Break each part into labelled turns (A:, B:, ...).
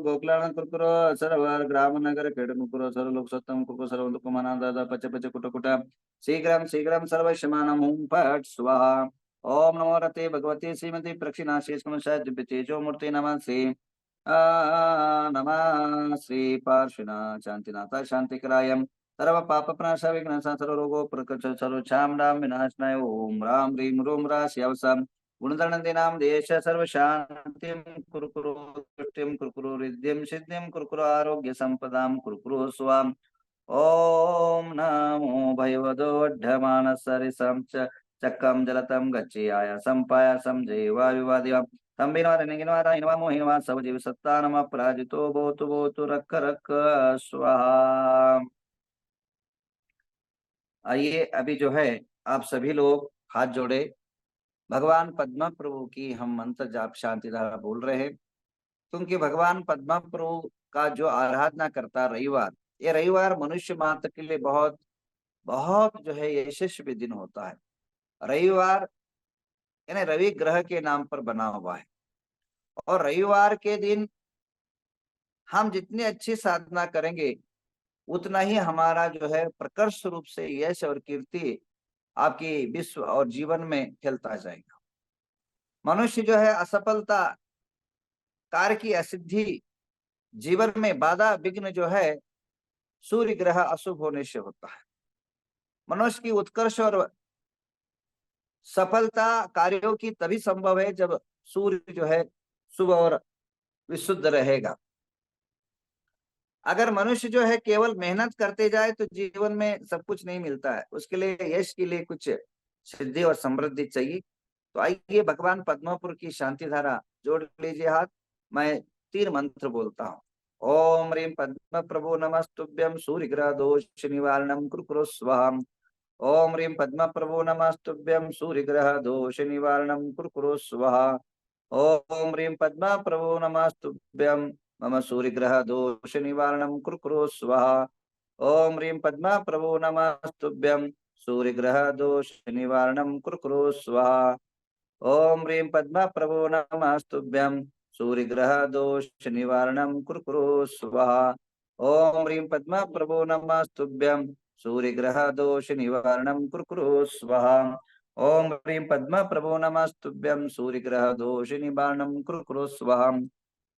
A: गोकुलानं कुरुकुरो सर्व ग्राम नगर क्रीडनं कुरुकुरो सर्व लोक सत्तं कुरुकुरो सर्व दुःखमानादादा पच पच कुट कुट शीघ्रं शीघ्रं सर्वशमानं हुं फट् स्वाहा। ओम नमो रते भगवते श्रीमती प्रक्षिणाशेषमनुषा दिव्य तेजो मूर्ति नमः श्री नमः श्री पार्श्वना शांतिनाथ शांतिकराय सर्व पाप प्रणाश विघ्न सर्व रोगो प्रकट सर्व छाम राम विनाशनाय ओम राम ह्रीं रूम रा शिवसम गुणधनन्दीनां देश सर्व शांतिं कुरुकुरु तुष्टिं कुरुकुरु रिद्धिं सिद्धिं कुरुकुरु आरोग्य संपदां कुरुकुरु स्वाम। ओम नमो भगवदोड्ढमानसरिसं चक्रं जलतं गच्छेयासं पायासं जैवायुवादिवं तंबिनवारिणिगिनवारायणवा सवजीव सत्तानम अपराजितो भूतु भूतु रख रख स्वाहा। आइए अभी जो है आप सभी लोग हाथ जोड़े भगवान पद्मा प्रभु की हम मंत्र जाप शांति धारा बोल रहे हैं, क्योंकि भगवान पद्मा प्रभु का जो आराधना करता रविवार, ये रविवार मनुष्य मात्र के लिए बहुत बहुत जो है यशस्वी दिन होता है। रविवार यानी रवि ग्रह के नाम पर बना हुआ है, और रविवार के दिन हम जितनी अच्छी साधना करेंगे उतना ही हमारा जो है प्रकर्ष रूप से यश और कीर्ति आपकी विश्व और जीवन में फैलता जाएगा। मनुष्य जो है असफलता, कार्य की असिद्धि, जीवन में बाधा विघ्न जो है सूर्य ग्रह अशुभ होने से होता है। मनुष्य की उत्कर्ष और सफलता कार्यों की तभी संभव है जब सूर्य जो है शुभ और विशुद्ध रहेगा। अगर मनुष्य जो है केवल मेहनत करते जाए तो जीवन में सब कुछ नहीं मिलता है, उसके लिए यश के लिए कुछ सिद्धि और समृद्धि चाहिए। तो आइए भगवान पद्मपुर की शांति धारा जोड़ लीजिए हाथ। मैं 3 मंत्र बोलता हूँ। ओम ह्रीं पद्म प्रभो नमस्तुभ्यं सूर्य ग्रह दोष निवारणं कुरु स्वाहा। ओम ह्रीं पद्म प्रभो नमस्तुभ्यं सूर्य ग्रह दोष निवारणं कुरु स्वाहा। ओम ह्रीं पद्म प्रभो नमस्तुभ्यं मम सूर्य ग्रह दोष निवारणं कुरु स्वाहा। ओम ह्रीं पद्म प्रभो नमस्तुभ्यं सूर्य ग्रह दोष निवारणं कुरु स्वाहा। ओम ह्रीं पद्म प्रभो नमस्तुभ्यं सूर्य ग्रह दोष निवारणं कुरु स्वाहा। ओम ह्रीं पद्म प्रभो नमस्तुभ्यं सूर्य ग्रह दोष निवारणं कुरु स्वाहा। ओम ह्रीं पद्म प्रभो नमस्तुभ्यं सूर्य ग्रह दोष निवारणं कुरु स्वाहा।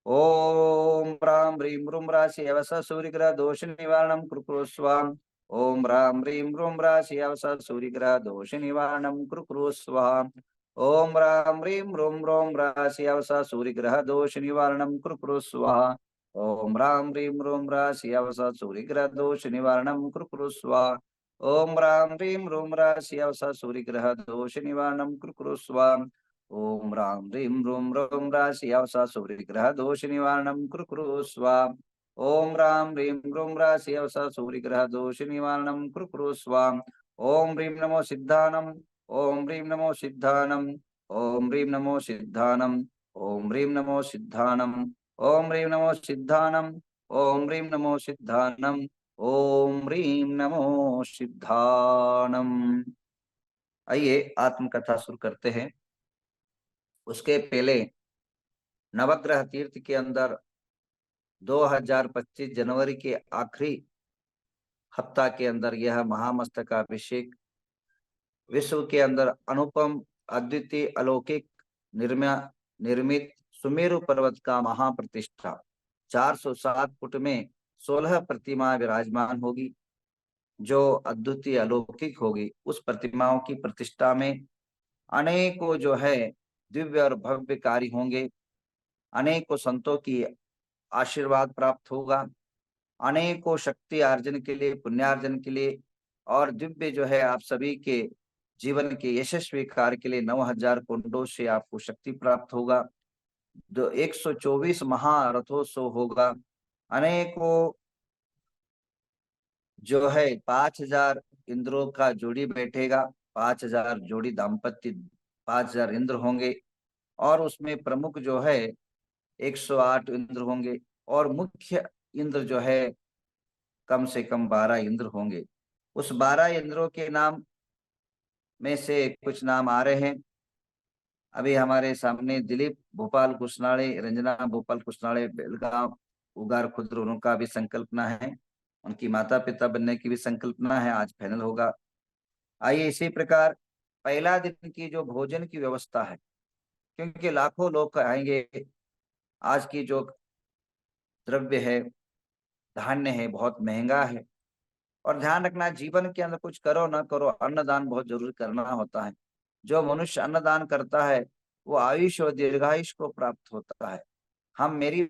A: ओम राम ह्रीं रूम राशि अवस सूर्य ग्रह दोष निवारणं कुरु स्वाहा। ओम राम ह्रीं रूम राशि अवस सूर्य ग्रह दोष निवारणं कुरु स्वाहा। ओम राम ह्रीं रूम रोम राशि अवसा सूर्य ग्रह दोष निवारणं कुरु स्वाहा। ओम राम ह्रीं रूम राशि अवसा सूर्य ग्रह दोष निवारणं कुरु स्वाहा। ओम राम ह्रीं रूम राशि अवसा सूर्य ग्रह दोष निवारणं कुरु स्वाहा। ओम राम ह्रीं रूम रोम राशि अवसा सूर्य ग्रह दोष निवारणं कुरु स्वाहा। ओम राम ह्रीं रूम राशि अवसा सूर्य ग्रह दोष निवारणं कुरु स्वाहा। ओम ह्रीं नमो सिद्धानम। ओम ह्रीं नमो सिद्धानम। ओम ह्रीं नमो सिद्धानम। ओम ह्रीं नमो सिद्धानम। ओम ह्रीं नमो सिद्धानम। ओम ह्रीं नमो सिद्धानम। ओम ह्रीं नमो सिद्धानम। आइए आत्मकथा शुरू करते हैं। उसके पहले नवग्रह तीर्थ के अंदर 2025 जनवरी के आखिरी हफ्ता के अंदर यह महामस्तकाभिषेक विश्व के अंदर अनुपम अद्वितीय अलौकिक निर्मित सुमेरु पर्वत का महाप्रतिष्ठा 407 फुट में 16 प्रतिमा विराजमान होगी, जो अद्वितीय अलौकिक होगी। उस प्रतिमाओं की प्रतिष्ठा में अनेकों जो है दिव्य और भव्य कार्य होंगे, अनेकों संतों की आशीर्वाद प्राप्त होगा, अनेकों शक्ति अर्जन के लिए, पुण्यार्जन के लिए और दिव्य जो है आप सभी के जीवन के यशस्वी कार्य के लिए 9000 कुंडों से आपको शक्ति प्राप्त होगा। 124 महारथोत्सव होगा। अनेकों जो है 5000 इंद्रों का जोड़ी बैठेगा, 5000 जोड़ी दाम्पत्य 5000 इंद्र होंगे, और उसमें प्रमुख जो है 108 इंद्र होंगे, और मुख्य इंद्र जो है कम से कम 12 इंद्र होंगे। उस 12 इंद्रों के नाम में से कुछ नाम आ रहे हैं। अभी हमारे सामने दिलीप भोपाल कुशनाड़े, रंजना भोपाल कुशनाड़े बेलगांव, उगार खुद उनका भी संकल्पना है, उनकी माता पिता बनने की भी संकल्पना है, आज फाइनल होगा। आइए इसी प्रकार पहला दिन की जो भोजन की व्यवस्था है, क्योंकि लाखों लोग आएंगे, आज की जो द्रव्य है, धान्य है, बहुत महंगा है। और ध्यान रखना, जीवन के अंदर कुछ करो ना करो, अन्नदान बहुत जरूरी करना होता है। जो मनुष्य अन्नदान करता है वो आयुष और दीर्घायुष को प्राप्त होता है। हम मेरी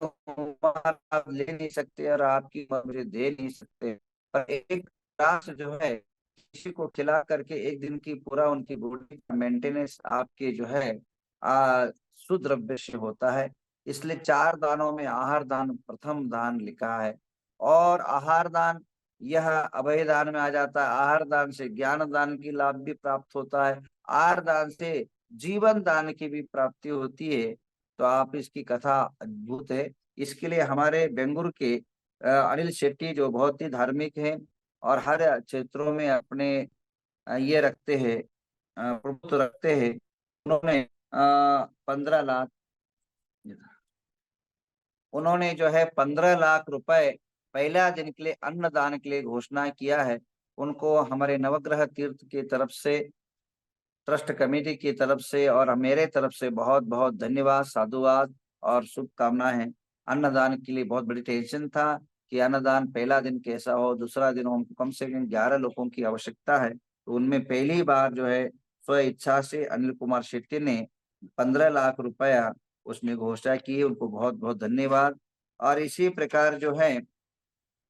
A: उम्र आप ले नहीं सकते और आपकी उम्र मुझे दे नहीं सकते, पर एक राष्ट्र जो है किसी को खिला करके एक दिन की पूरा उनकी बॉडी का मेंटेनेंस आपके जो है आ सुद्रव्य से होता है। इसलिए 4 दानों में आहार दान प्रथम दान लिखा है। और आहार दान यह अभय दान में आ जाता है। आहार दान से ज्ञान दान की लाभ भी प्राप्त होता है, आहार दान से जीवन दान की भी प्राप्ति होती है। तो आप इसकी कथा अद्भुत है। इसके लिए हमारे बेंगुर के अनिल शेट्टी जो बहुत ही धार्मिक हैं और हर क्षेत्रों में अपने ये रखते हैं, प्रभुत्व रखते हैं, उन्होंने 15 लाख, उन्होंने जो है 15 लाख रुपए पहला दिन के लिए अन्नदान के लिए घोषणा किया है। उनको हमारे नवग्रह तीर्थ की तरफ से, ट्रस्ट कमेटी की तरफ से और मेरे तरफ से बहुत बहुत धन्यवाद, साधुवाद और शुभकामनाएं हैं। अन्नदान के लिए बहुत बड़ी टेंशन था कि अन्नदान पहला दिन कैसा हो, दूसरा दिन हो। हमको कम से कम 11 लोगों की आवश्यकता है, तो उनमें पहली बार जो है स्व इच्छा से अनिल कुमार शेट्टी ने 15 लाख रुपया उसमें घोषणा की है। उनको बहुत बहुत धन्यवाद। और इसी प्रकार जो है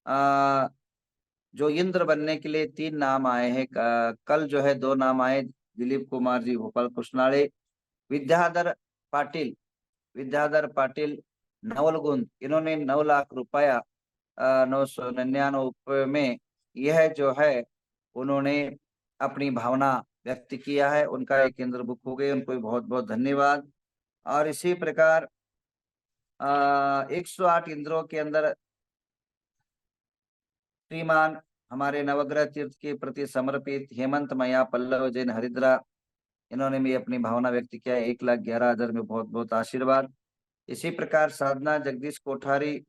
A: आ, जो इंद्र बनने के लिए 3 नाम आए हैं, कल जो है 2 नाम आए, दिलीप कुमार जी भोपाल कृष्णाले, विद्याधर पाटिल, विद्याधर पाटिल नवलगुंद, इन्होंने 9 लाख रुपया 999 में यह जो है उन्होंने अपनी भावना व्यक्त किया है। उनका एक केंद्र बुक हो गए, उनको भी बहुत बहुत धन्यवाद। और इसी प्रकार 108 इंद्रों के अंदर श्रीमान हमारे नवग्रह तीर्थ के प्रति समर्पित हेमंत मैया पल्लव जैन हरिद्रा, इन्होंने भी अपनी भावना व्यक्त किया। 1,11,000 में बहुत बहुत आशीर्वाद। इसी प्रकार साधना जगदीश कोठारी,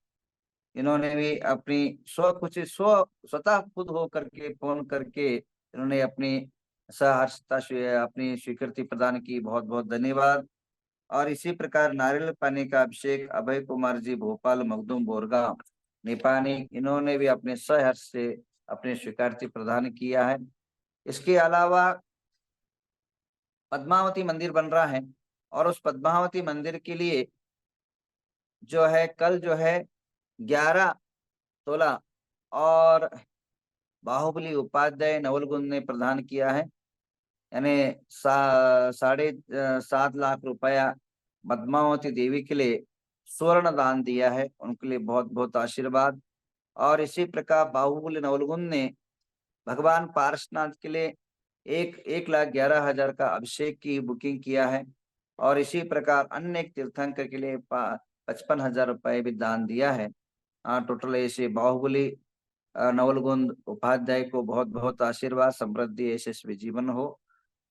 A: इन्होंने भी अपनी स्वतः खुद हो करके फोन करके इन्होंने अपनी सहर्षता अपनी स्वीकृति प्रदान की, बहुत बहुत धन्यवाद। और इसी प्रकार नारियल पानी का अभिषेक अभय कुमार जी भोपाल मखदूम बोरगांव निपानी, इन्होंने भी अपने सहर्ष से अपनी स्वीकृति प्रदान किया है। इसके अलावा पद्मावती मंदिर बन रहा है और उस पद्मावती मंदिर के लिए जो है कल जो है 11 तोला और बाहुबली उपाध्याय नवलगुंद ने प्रदान किया है, यानी 7.5 लाख रुपया पद्मावती देवी के लिए स्वर्ण दान दिया है। उनके लिए बहुत बहुत आशीर्वाद। और इसी प्रकार बाहुबली नवलगुंद ने भगवान पार्श्वनाथ के लिए 1,11,000 का अभिषेक की बुकिंग किया है। और इसी प्रकार अन्य एक तीर्थंकर के लिए 55,000 रुपये भी दान दिया है। टोटल ऐसे बाहुबली नवलगुंद उपाध्याय को बहुत बहुत आशीर्वाद, समृद्धि, यशस्वी जीवन हो।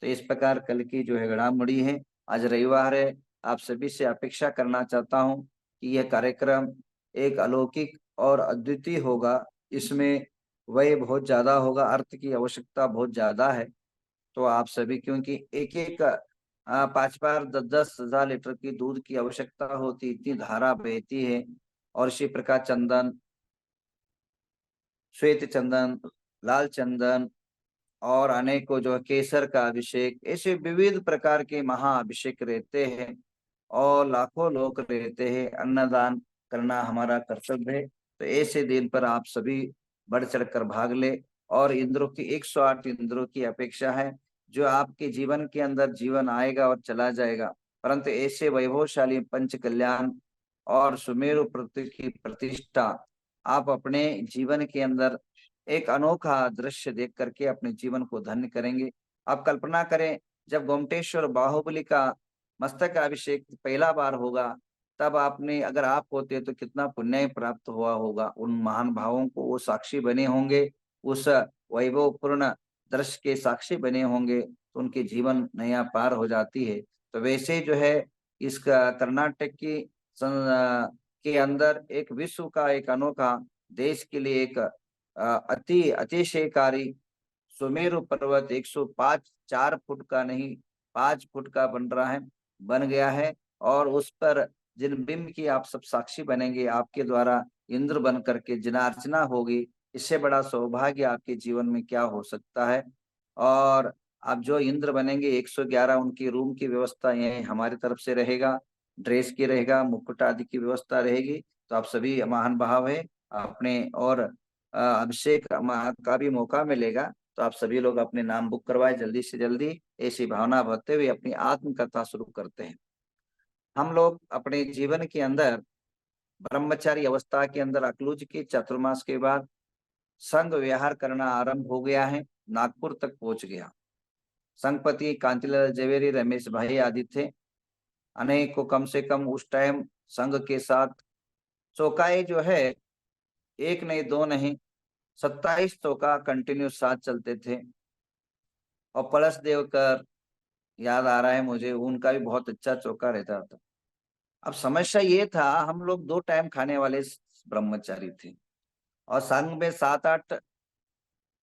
A: तो इस प्रकार कल की जो है घड़ामुड़ी है, आज रविवार है, आप सभी से अपेक्षा करना चाहता हूं कि यह कार्यक्रम एक अलौकिक और अद्वितीय होगा। इसमें व्यय बहुत ज्यादा होगा, अर्थ की आवश्यकता बहुत ज्यादा है। तो आप सभी, क्योंकि एक एक 5 5 10 10 हजार लीटर की दूध की आवश्यकता होती, इतनी धारा बहती है। और इसी प्रकार चंदन, श्वेत चंदन, लाल चंदन और अनेकों जो केसर का अभिषेक, ऐसे विविध प्रकार के महाअभिषेक रहते हैं और लाखों लोग रहते हैं। अन्नदान करना हमारा कर्तव्य है। तो ऐसे दिन पर आप सभी बढ़ चढ़ कर भाग ले। और इंद्रों की 108 इंद्रों की अपेक्षा है, जो आपके जीवन के अंदर जीवन आएगा और चला जाएगा, परंतु ऐसे वैभवशाली पंच कल्याण और सुमेरु प्रति की प्रतिष्ठा आप अपने जीवन के अंदर एक अनोखा दृश्य देख करके अपने जीवन को धन्य करेंगे। आप कल्पना करें, जब गोमटेश्वर बाहुबली का मस्तक अभिषेक पहला बार होगा, तब आपने, अगर आप होते तो कितना पुण्य प्राप्त हुआ होगा। उन महान भावों को वो साक्षी बने होंगे, उस वैभवपूर्ण दृश्य के साक्षी बने होंगे, तो उनके जीवन नया पार हो जाती है। तो वैसे जो है इसका कर्नाटक की के अंदर एक विश्व का एक अनोखा, देश के लिए एक अति अतिशयकारी सुमेरु पर्वत 105 4 फुट का नहीं 5 फुट का बन गया है। और उस पर जिन बिंब की आप सब साक्षी बनेंगे, आपके द्वारा इंद्र बन करके जिन अर्चना होगी, इससे बड़ा सौभाग्य आपके जीवन में क्या हो सकता है। और आप जो इंद्र बनेंगे 111 उनकी रूम की व्यवस्था यही हमारी तरफ से रहेगा, ड्रेस की रहेगा, मुकुट आदि की व्यवस्था रहेगी। तो आप सभी महान भाव है अपने, और अभिषेक का भी मौका मिलेगा, तो आप सभी लोग अपने नाम बुक करवाए जल्दी से जल्दी। ऐसी भावना भरते हुए अपनी आत्मकथा शुरू करते हैं। हम लोग अपने जीवन के अंदर ब्रह्मचारी अवस्था के अंदर अकलुज के चतुर्मास के बाद संघ विहार करना आरंभ हो गया है, नागपुर तक पहुंच गया। संघपति कांतिलाल जवेरी, रमेश भाई आदि थे, अनेकों कम से कम उस टाइम संघ के साथ चौकाए जो है, एक नहीं दो नहीं 27 चौका कंटिन्यू साथ चलते थे। और पलस देवकर याद आ रहा है मुझे, उनका भी बहुत अच्छा चौका रहता था। अब समस्या ये था, हम लोग 2 टाइम खाने वाले ब्रह्मचारी थे, और संघ में 7-8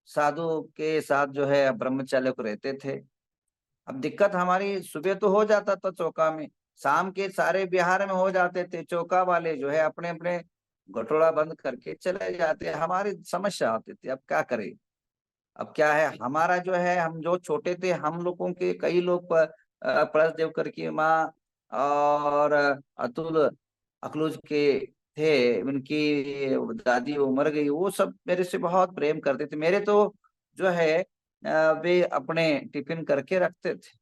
A: साधु के साथ जो है ब्रह्मचार्य को रहते थे। अब दिक्कत हमारी, सुबह तो हो जाता था चौका में, शाम के सारे बिहार में हो जाते थे, चौका वाले जो है अपने अपने घटोड़ा बंद करके चले जाते, हमारी समस्या होती थी। अब क्या करें, अब क्या है हमारा जो है, हम जो छोटे थे, हम लोगों के कई लोग परस देवकर की माँ और अतुल अकलूज के थे, उनकी दादी वो मर गई, वो सब मेरे से बहुत प्रेम करते थे। मेरे तो जो है वे अपने टिफिन करके रखते थे,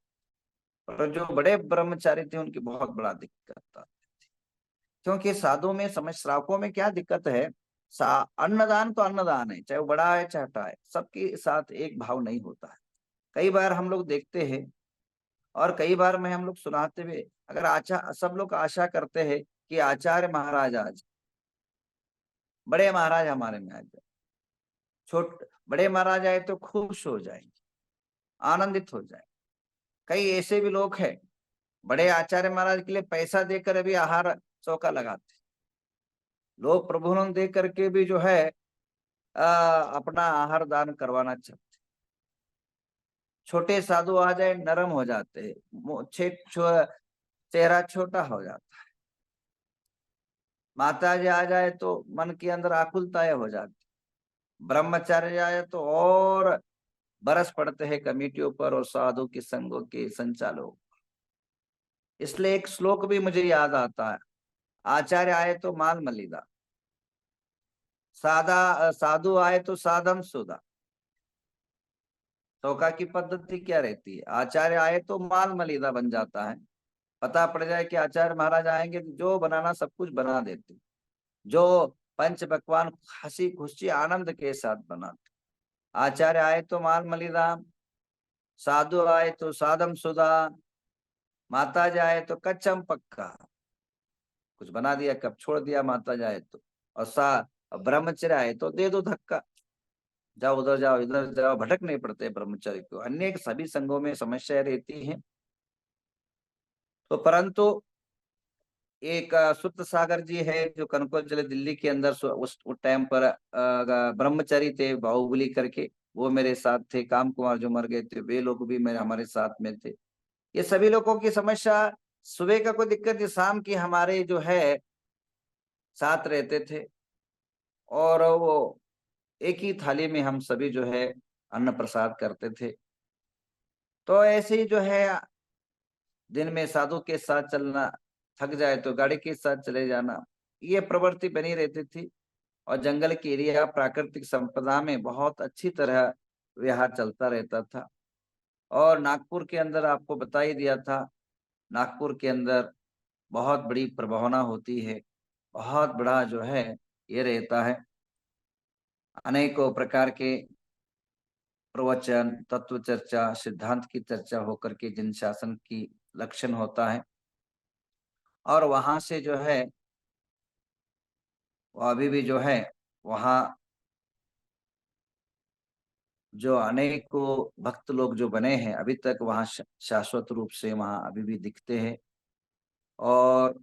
A: और जो बड़े ब्रह्मचारी थे उनकी बहुत बड़ा दिक्कत था। क्योंकि साधुओं में समझ, श्रावकों में क्या दिक्कत है, अन्नदान तो अन्नदान है, चाहे वो बड़ा है चाहे छोटा है, सबके साथ एक भाव नहीं होता है। कई बार हम लोग देखते हैं, और कई बार में हम लोग सुनाते हुए, अगर सब लोग आशा करते हैं कि आचार्य महाराज आज, बड़े महाराज हमारे में आ जाए, बड़े महाराज आए तो खुश हो जाएंगे, आनंदित हो जाए। कई ऐसे भी लोग हैं, बड़े आचार्य महाराज के लिए पैसा देकर अभी आहार चौका लगाते, लोग प्रभुनंद दे करके भी जो है अपना आहार दान करवाना चाहते। छोटे साधु आ जाए नरम हो जाते हैं, चेहरा छोटा हो जाता है। माता जी आ जाए तो मन के अंदर आकुलताएं हो जाती। ब्रह्मचार्य आए तो और बरस पड़ते हैं कमेटियों पर और साधु के संघों के संचालकों। इसलिए एक श्लोक भी मुझे याद आता है, आचार्य आए तो माल मलिदा, साधु आए तो साधम सुधा। चौका की पद्धति क्या रहती है, आचार्य आए तो माल मलिदा बन जाता है। पता पड़ जाए कि आचार्य महाराज आएंगे तो जो बनाना सब कुछ बना देते, जो पंच पकवान हंसी खुशी आनंद के साथ बनाते। आचार्य आए तो माल मलिदा, साधु आए तो साधम सुधा, माता जाए तो कच्चम पक्का, कुछ बना दिया कब छोड़ दिया माता जाए तो, और ब्रह्मचर्य आए तो दे दो धक्का, जाओ उधर जाओ इधर जाओ, भटक नहीं पड़ते ब्रह्मचारी को। अन्य सभी संघों में समस्या रहती है। तो परंतु एक सुत सागर जी है जो कनकौल जिले दिल्ली के अंदर उस टाइम पर ब्रह्मचारी थे, बाहुबली करके, वो मेरे साथ थे। काम कुमार जो मर गए थे, वे लोग भी मेरे हमारे साथ में थे। ये सभी लोगों की समस्या, सुबह का कोई दिक्कत नहीं, शाम की हमारे जो है साथ रहते थे, और वो एक ही थाली में हम सभी जो है अन्न प्रसाद करते थे। तो ऐसे ही जो है दिन में साधु के साथ चलना, थक जाए तो गाड़ी के साथ चले जाना, ये प्रवृत्ति बनी रहती थी। और जंगल की एरिया, प्राकृतिक संपदा में बहुत अच्छी तरह विहार चलता रहता था। और नागपुर के अंदर आपको बता ही दिया था, नागपुर के अंदर बहुत बड़ी प्रभावना होती है, बहुत बड़ा जो है ये रहता है, अनेकों प्रकार के प्रवचन, तत्व चर्चा, सिद्धांत की चर्चा होकर के जिन शासन की लक्षण होता है। और वहां से जो है वो अभी भी जो है वहाँ जो अनेकों भक्त लोग जो बने हैं अभी तक वहाँ शाश्वत रूप से वहाँ अभी भी दिखते हैं। और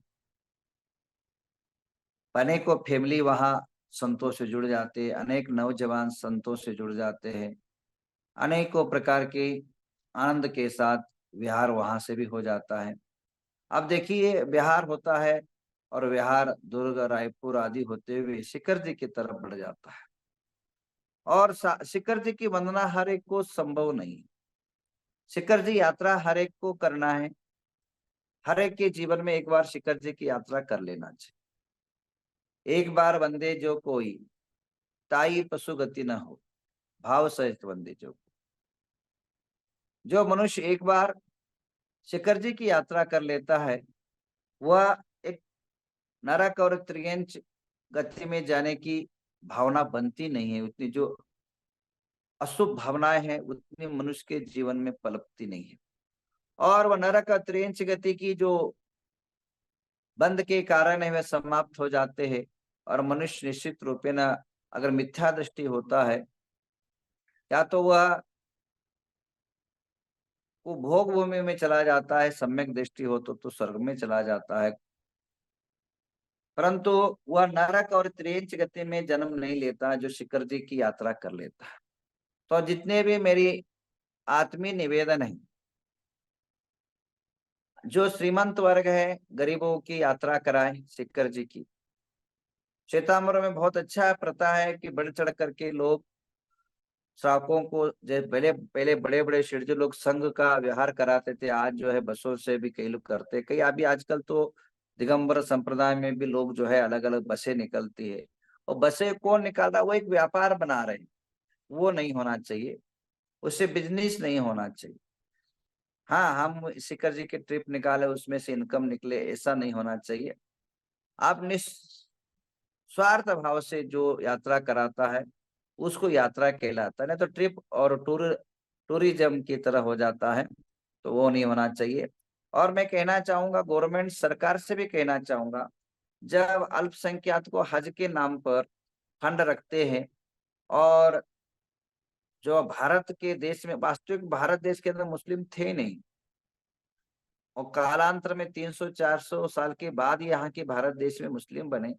A: अनेकों फैमिली वहाँ संतों से जुड़ जाते हैं, अनेक नौजवान संतों से जुड़ जाते हैं, अनेकों प्रकार के आनंद के साथ विहार वहां से भी हो जाता है। अब देखिए विहार होता है और विहार दुर्ग रायपुर आदि होते हुए शिखर जी की तरफ बढ़ जाता है। और शिखर जी की वंदना हर एक को संभव नहीं। शिखर जी यात्रा हर एक को करना है, हर एक के जीवन में एक बार शिखर जी की यात्रा कर लेना चाहिए। एक बार वंदे जो कोई, ताई पशु गति न हो, भाव सहित वंदे जो मनुष्य एक बार शिखर जी की यात्रा कर लेता है, वह एक नरक और त्रियंच गति में जाने की भावना बनती नहीं है। उतनी जो अशुभ भावनाएं हैं उतनी मनुष्य के जीवन में पलकती नहीं है। और वह नरक और त्रियंच गति की जो बंध के कारण है वह समाप्त हो जाते हैं। और मनुष्य निश्चित रूपे न, अगर मिथ्या दृष्टि होता है, या तो वह वो भोग भूमि में चला जाता है, सम्यक दृष्टि हो तो स्वर्ग में चला जाता है, परंतु वह नरक और त्रियंच गति में जन्म नहीं लेता जो शिखर जी की यात्रा कर लेता है। तो जितने भी मेरी आत्मीय निवेदन है, जो श्रीमंत वर्ग है गरीबों की यात्रा कराएं शिखर जी की। श्वेतांबर में बहुत अच्छा प्रथा है कि बढ़ चढ़ करके लोग श्रावकों को, जैसे पहले पहले बड़े बड़े शिरजी लोग संघ का व्यवहार कराते थे, आज जो है बसों से भी कई लोग करते, कई अभी आजकल तो दिगंबर संप्रदाय में भी लोग जो है अलग अलग बसें निकलती है। और बसें कौन निकाल रहा है, वो एक व्यापार बना रहे हैं, वो नहीं होना चाहिए, उससे बिजनेस नहीं होना चाहिए। हाँ, हम शिखर जी की ट्रिप निकाले उसमें से इनकम निकले, ऐसा नहीं होना चाहिए। आप निस्वार्थ भाव से जो यात्रा कराता है उसको यात्रा कहलाता है, नहीं तो ट्रिप और टूरिज्म की तरह हो जाता है, तो वो नहीं होना चाहिए। और मैं कहना चाहूंगा, गवर्नमेंट सरकार से भी कहना चाहूंगा, जब अल्पसंख्यक को हज के नाम पर फंड रखते हैं, और जो भारत के देश में, वास्तविक भारत देश के अंदर मुस्लिम थे नहीं, और कालांतर में 300-400 साल के बाद यहाँ के भारत देश में मुस्लिम बने,